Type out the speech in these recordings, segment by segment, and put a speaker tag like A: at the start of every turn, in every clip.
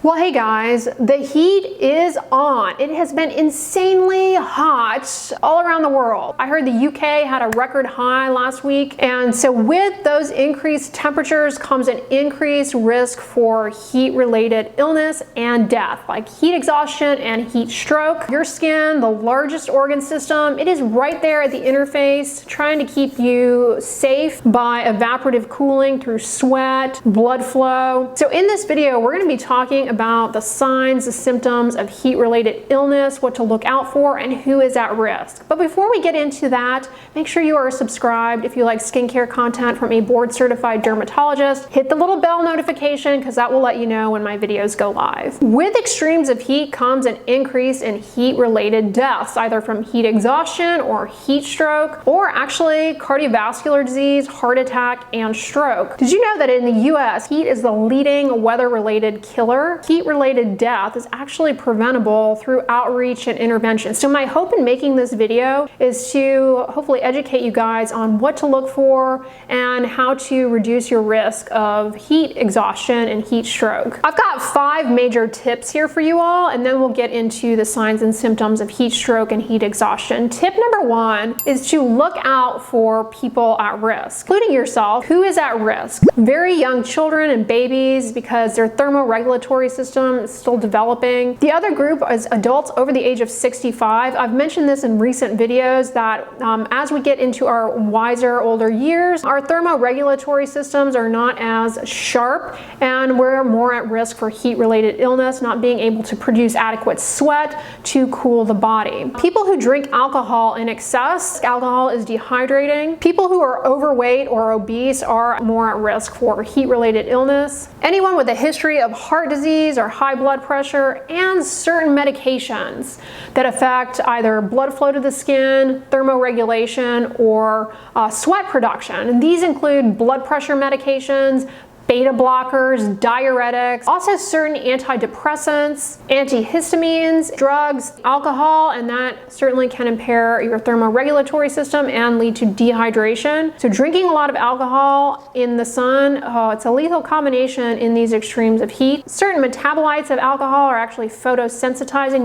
A: Well, hey guys, the heat is on. It has been insanely hot all around the world. I heard the UK had a record high last week, and so with those increased temperatures comes an increased risk for heat-related illness and death, like heat exhaustion and heat stroke. Your skin, the largest organ system, it is right there at the interface, trying to keep you safe by evaporative cooling through sweat, blood flow. So in this video, we're going to be talking about the signs, the symptoms of heat-related illness, what to look out for, and who is at risk. But before we get into that, make sure you are subscribed if you like skincare content from a board-certified dermatologist. Hit the little bell notification because that will let you know when my videos go live. With extremes of heat comes an increase in heat-related deaths, either from heat exhaustion or heat stroke, or actually cardiovascular disease, heart attack, and stroke. Did you know that in the US, heat is the leading weather-related killer? Heat-related death is actually preventable through outreach and intervention. So my hope in making this video is to hopefully educate you guys on what to look for and how to reduce your risk of heat exhaustion and heat stroke. I've got 5 major tips here for you all, and then we'll get into the signs and symptoms of heat stroke and heat exhaustion. Tip number 1 is to look out for people at risk, including yourself. Who is at risk? Very young children and babies, because their thermoregulatory system is still developing. The other group is adults over the age of 65. I've mentioned this in recent videos that as we get into our wiser, older years, our thermoregulatory systems are not as sharp and we're more at risk for heat-related illness, not being able to produce adequate sweat to cool the body. People who drink alcohol in excess, alcohol is dehydrating. People who are overweight or obese are more at risk for heat-related illness. Anyone with a history of heart disease or high blood pressure, and certain medications that affect either blood flow to the skin, thermoregulation, or sweat production. And these include blood pressure medications, beta blockers, diuretics, also certain antidepressants, antihistamines, drugs, alcohol, and that certainly can impair your thermoregulatory system and lead to dehydration. So drinking a lot of alcohol in the sun, it's a lethal combination in these extremes of heat. Certain metabolites of alcohol are actually photosensitizing,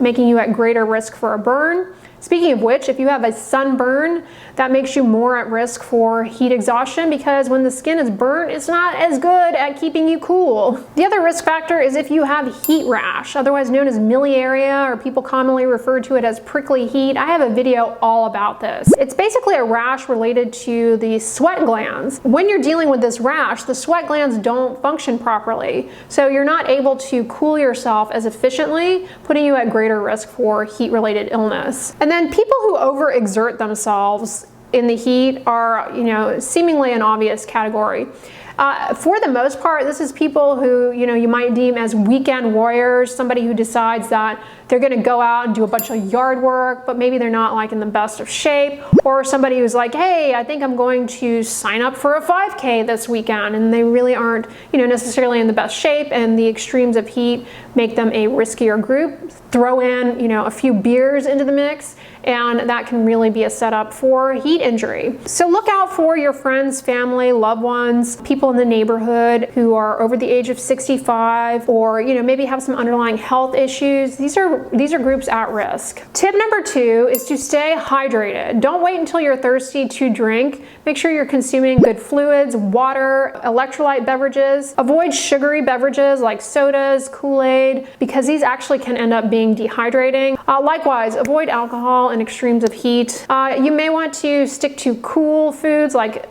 A: making you at greater risk for a burn. Speaking of which, if you have a sunburn, that makes you more at risk for heat exhaustion, because when the skin is burnt, it's not as good at keeping you cool. The other risk factor is if you have heat rash, otherwise known as miliaria, or people commonly refer to it as prickly heat. I have a video all about this. It's basically a rash related to the sweat glands. When you're dealing with this rash, the sweat glands don't function properly, so you're not able to cool yourself as efficiently, putting you at greater risk for heat-related illness. And then people who overexert themselves in the heat are, seemingly an obvious category. For the most part, this is people who, you might deem as weekend warriors, somebody who decides that they're going to go out and do a bunch of yard work, but maybe they're not like in the best of shape, or somebody who's like, hey, I think I'm going to sign up for a 5K this weekend, and they really aren't, necessarily in the best shape, and the extremes of heat make them a riskier group. Throw in, a few beers into the mix, and that can really be a setup for heat injury. So look out for your friends, family, loved ones, people in the neighborhood who are over the age of 65, or maybe have some underlying health issues. These are groups at risk. Tip number 2 is to stay hydrated. Don't wait until you're thirsty to drink. Make sure you're consuming good fluids, water, electrolyte beverages. Avoid sugary beverages like sodas, Kool-Aid, because these actually can end up being dehydrating. Likewise, avoid alcohol in extremes of heat. You may want to stick to cool foods like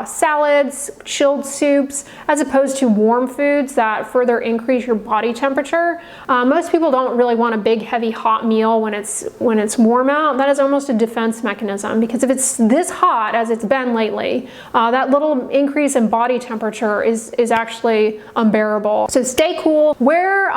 A: salads, chilled soups, as opposed to warm foods that further increase your body temperature. Most people don't really want a big, heavy, hot meal when it's warm out. That is almost a defense mechanism, because if it's this hot as it's been lately, that little increase in body temperature is actually unbearable. So stay cool. Wear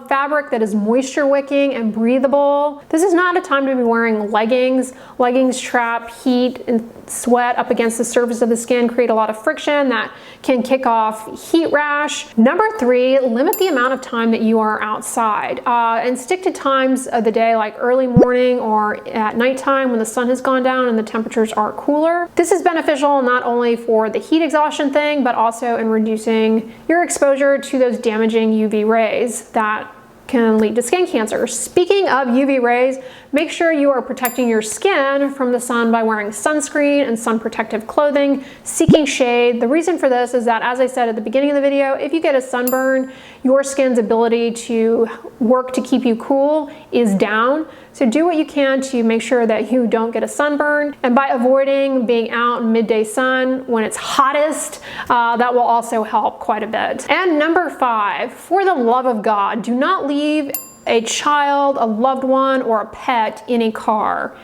A: fabric that is moisture wicking and breathable. This is not a time to be wearing wearing leggings. Leggings trap heat and sweat up against the surface of the skin, create a lot of friction that can kick off heat rash. Number 3, limit the amount of time that you are outside and stick to times of the day like early morning or at nighttime when the sun has gone down and the temperatures are cooler. This is beneficial not only for the heat exhaustion thing, but also in reducing your exposure to those damaging UV rays that can lead to skin cancer. Speaking of UV rays, make sure you are protecting your skin from the sun by wearing sunscreen and sun protective clothing, seeking shade. The reason for this is that, as I said at the beginning of the video, if you get a sunburn, your skin's ability to work to keep you cool is down. So do what you can to make sure that you don't get a sunburn. And by avoiding being out in midday sun when it's hottest, that will also help quite a bit. And number 5, for the love of God, do not leave a child, a loved one, or a pet in a car.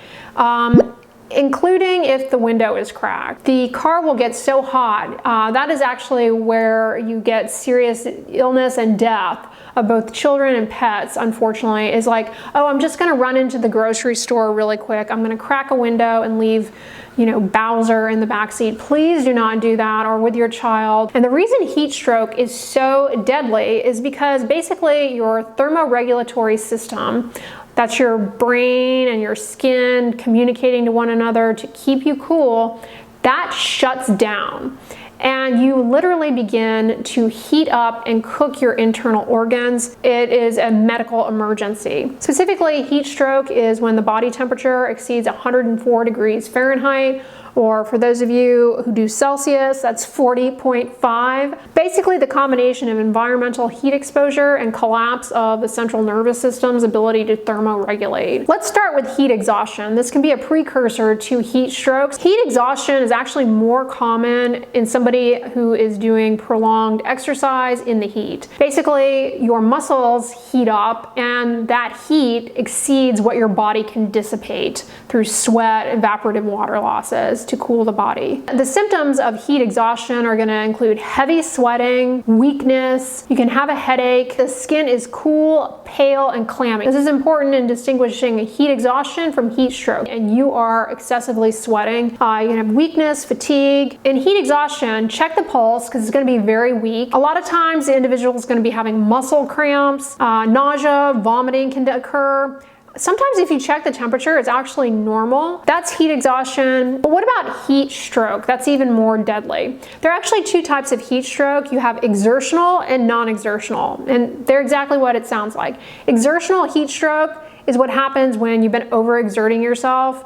A: Including if the window is cracked. The car will get so hot. That is actually where you get serious illness and death of both children and pets, unfortunately, is like, oh, I'm just gonna run into the grocery store really quick. I'm gonna crack a window and leave, you know, Bowser in the backseat. Please do not do that, or with your child. And the reason heat stroke is so deadly is because basically your thermoregulatory system, that's your brain and your skin communicating to one another to keep you cool, that shuts down. And you literally begin to heat up and cook your internal organs. It is a medical emergency. Specifically, heat stroke is when the body temperature exceeds 104 degrees Fahrenheit, or for those of you who do Celsius, that's 40.5. Basically, the combination of environmental heat exposure and collapse of the central nervous system's ability to thermoregulate. Let's start with heat exhaustion. This can be a precursor to heat strokes. Heat exhaustion is actually more common in somebody who is doing prolonged exercise in the heat. Basically, your muscles heat up and that heat exceeds what your body can dissipate through sweat, evaporative water losses to cool the body. The symptoms of heat exhaustion are going to include heavy sweating, weakness, you can have a headache, the skin is cool, pale, and clammy. This is important in distinguishing heat exhaustion from heat stroke. And you are excessively sweating, you can have weakness, fatigue. In heat exhaustion, check the pulse because it's going to be very weak. A lot of times the individual is going to be having muscle cramps, nausea, vomiting can occur. Sometimes if you check the temperature, it's actually normal. That's heat exhaustion. But what about heat stroke? That's even more deadly. There are actually 2 types of heat stroke. You have exertional and non-exertional, and they're exactly what it sounds like. Exertional heat stroke is what happens when you've been overexerting yourself.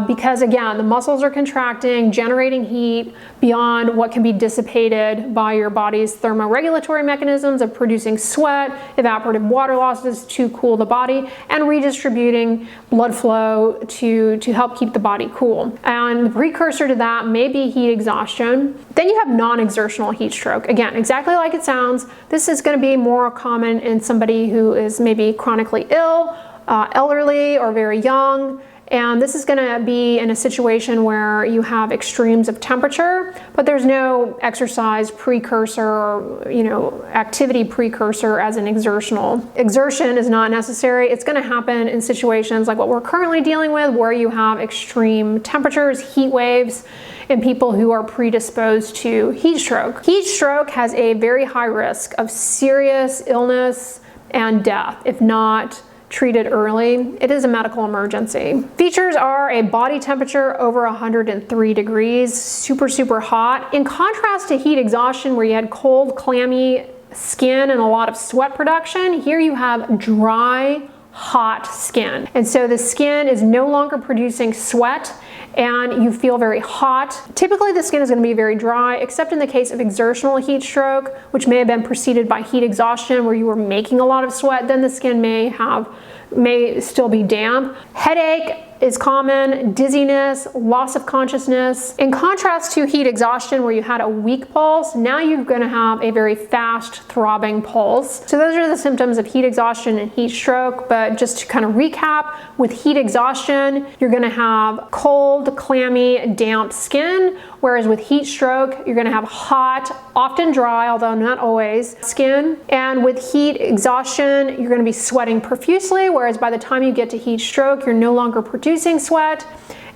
A: Because again, the muscles are contracting, generating heat beyond what can be dissipated by your body's thermoregulatory mechanisms of producing sweat, evaporative water losses to cool the body, and redistributing blood flow to help keep the body cool. And the precursor to that may be heat exhaustion. Then you have non-exertional heat stroke. Again, exactly like it sounds. This is going to be more common in somebody who is maybe chronically ill, elderly, or very young. And this is going to be in a situation where you have extremes of temperature, but there's no exercise precursor or, activity precursor as an exertional. Exertion is not necessary. It's going to happen in situations like what we're currently dealing with, where you have extreme temperatures, heat waves, in people who are predisposed to heat stroke. Heat stroke has a very high risk of serious illness and death if not treated early. It is a medical emergency. Features are a body temperature over 103 degrees, super hot. In contrast to heat exhaustion, where you had cold, clammy skin and a lot of sweat production, here you have dry, hot skin. And so the skin is no longer producing sweat and you feel very hot. Typically the skin is going to be very dry, except in the case of exertional heat stroke, which may have been preceded by heat exhaustion where you were making a lot of sweat. Then the skin may still be damp. Headache is common, dizziness, loss of consciousness. In contrast to heat exhaustion where you had a weak pulse, now you're going to have a very fast throbbing pulse. So those are the symptoms of heat exhaustion and heat stroke. But just to kind of recap, with heat exhaustion, you're going to have cold, clammy, damp skin, whereas with heat stroke, you're going to have hot, often dry, although not always, skin. And with heat exhaustion, you're going to be sweating profusely, whereas by the time you get to heat stroke, you're no longer producing sweat.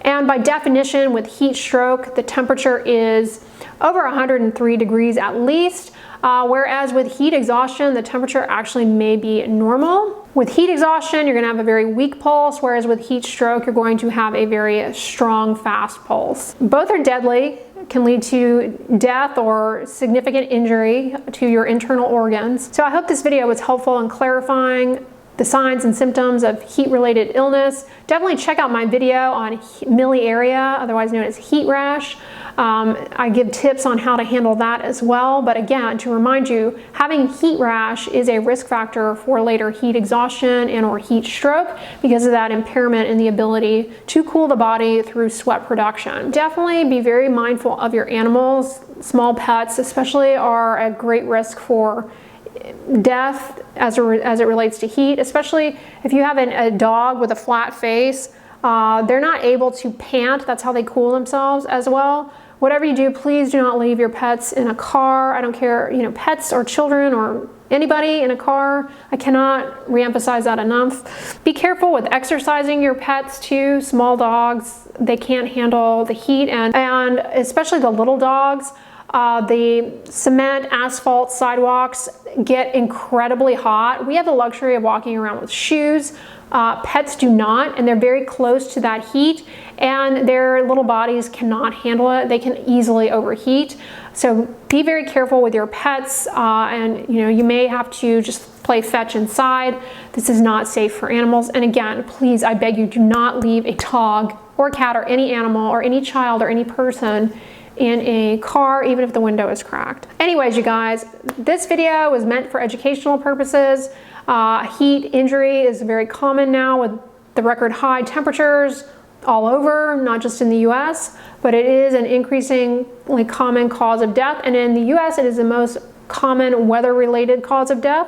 A: And by definition, with heat stroke, the temperature is over 103 degrees at least, whereas with heat exhaustion, the temperature actually may be normal. With heat exhaustion, you're going to have a very weak pulse, whereas with heat stroke, you're going to have a very strong, fast pulse. Both are deadly, can lead to death or significant injury to your internal organs. So I hope this video was helpful in clarifying the signs and symptoms of heat-related illness. Definitely check out my video on miliaria, otherwise known as heat rash. I give tips on how to handle that as well. But again, to remind you, having heat rash is a risk factor for later heat exhaustion and or heat stroke because of that impairment in the ability to cool the body through sweat production. Definitely be very mindful of your animals. Small pets especially are at great risk for death as it relates to heat, especially if you have a dog with a flat face. They're not able to pant. That's how they cool themselves as well. Whatever you do, please do not leave your pets in a car. I don't care, pets or children or anybody in a car. I cannot reemphasize that enough. Be careful with exercising your pets too. Small dogs, they can't handle the heat, and especially the little dogs. The cement, asphalt, sidewalks get incredibly hot. We have the luxury of walking around with shoes. Pets do not, and they're very close to that heat, and their little bodies cannot handle it. They can easily overheat. So be very careful with your pets, and you may have to just play fetch inside. This is not safe for animals. And again, please, I beg you, do not leave a dog or cat or any animal or any child or any person in a car, even if the window is cracked. Anyways, you guys, this video was meant for educational purposes. Heat injury is very common now with the record high temperatures all over, not just in the US, but it is an increasingly common cause of death. And in the US, it is the most common weather-related cause of death.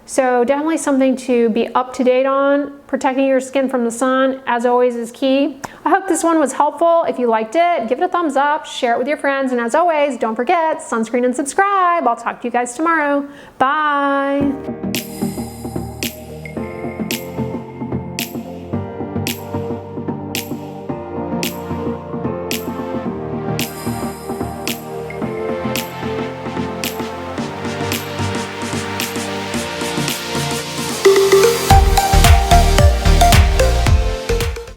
A: So definitely something to be up to date on. Protecting your skin from the sun, as always, is key. I hope this one was helpful. If you liked it, give it a thumbs up, share it with your friends, and as always, don't forget, sunscreen and subscribe. I'll talk to you guys tomorrow. Bye.